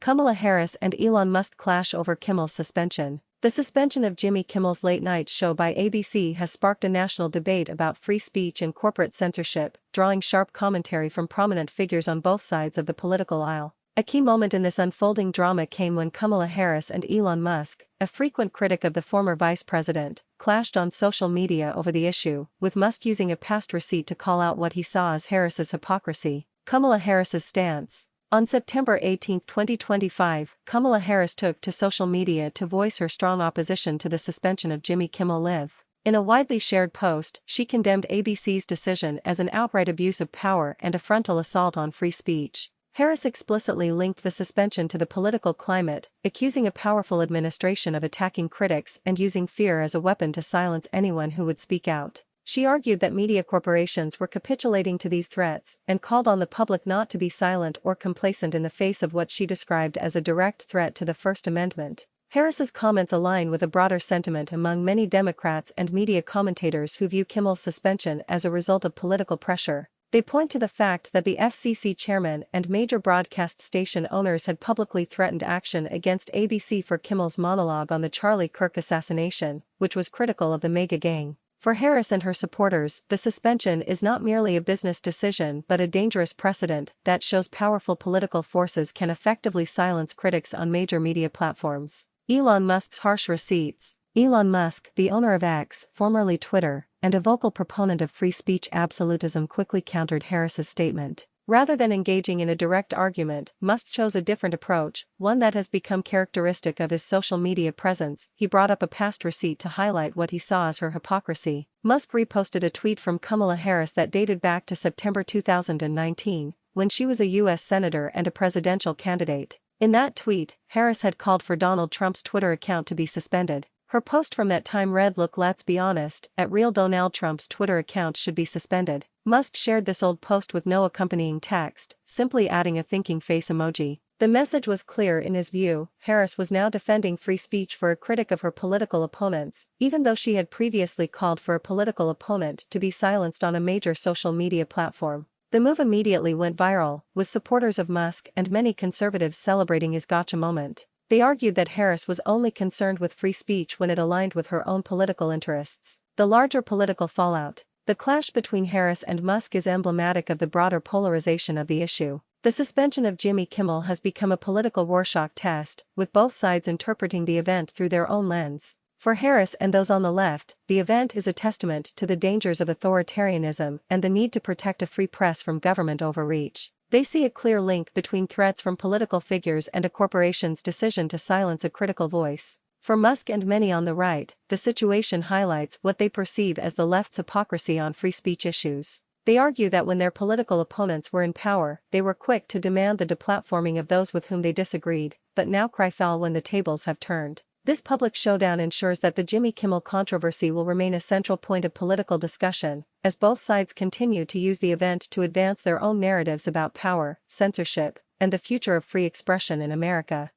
Kamala Harris and Elon Musk clash over Kimmel's suspension. The suspension of Jimmy Kimmel's late-night show by ABC has sparked a national debate about free speech and corporate censorship, drawing sharp commentary from prominent figures on both sides of the political aisle. A key moment in this unfolding drama came when Kamala Harris and Elon Musk, a frequent critic of the former vice president, clashed on social media over the issue, with Musk using a past receipt to call out what he saw as Harris's hypocrisy. Kamala Harris's stance. On September 18, 2025, Kamala Harris took to social media to voice her strong opposition to the suspension of Jimmy Kimmel Live. In a widely shared post, she condemned ABC's decision as an outright abuse of power and a frontal assault on free speech. Harris explicitly linked the suspension to the political climate, accusing a powerful administration of attacking critics and using fear as a weapon to silence anyone who would speak out. She argued that media corporations were capitulating to these threats and called on the public not to be silent or complacent in the face of what she described as a direct threat to the First Amendment. Harris's comments align with a broader sentiment among many Democrats and media commentators who view Kimmel's suspension as a result of political pressure. They point to the fact that the FCC chairman and major broadcast station owners had publicly threatened action against ABC for Kimmel's monologue on the Charlie Kirk assassination, which was critical of the MAGA gang. For Harris and her supporters, the suspension is not merely a business decision but a dangerous precedent that shows powerful political forces can effectively silence critics on major media platforms. Elon Musk's harsh receipts. Elon Musk, the owner of X, formerly Twitter, and a vocal proponent of free speech absolutism, quickly countered Harris's statement. Rather than engaging in a direct argument, Musk chose a different approach, one that has become characteristic of his social media presence. He brought up a past receipt to highlight what he saw as her hypocrisy. Musk reposted a tweet from Kamala Harris that dated back to September 2019, when she was a U.S. senator and a presidential candidate. In that tweet, Harris had called for Donald Trump's Twitter account to be suspended. Her post from that time read, "Look, let's be honest, at real Donald Trump's Twitter account should be suspended." Musk shared this old post with no accompanying text, simply adding a thinking face emoji. The message was clear in his view. Harris was now defending free speech for a critic of her political opponents, even though she had previously called for a political opponent to be silenced on a major social media platform. The move immediately went viral, with supporters of Musk and many conservatives celebrating his gotcha moment. They argued that Harris was only concerned with free speech when it aligned with her own political interests. The larger political fallout. The clash between Harris and Musk is emblematic of the broader polarization of the issue. The suspension of Jimmy Kimmel has become a political Rorschach test, with both sides interpreting the event through their own lens. For Harris and those on the left, the event is a testament to the dangers of authoritarianism and the need to protect a free press from government overreach. They see a clear link between threats from political figures and a corporation's decision to silence a critical voice. For Musk and many on the right, the situation highlights what they perceive as the left's hypocrisy on free speech issues. They argue that when their political opponents were in power, they were quick to demand the deplatforming of those with whom they disagreed, but now cry foul when the tables have turned. This public showdown ensures that the Jimmy Kimmel controversy will remain a central point of political discussion, as both sides continue to use the event to advance their own narratives about power, censorship, and the future of free expression in America.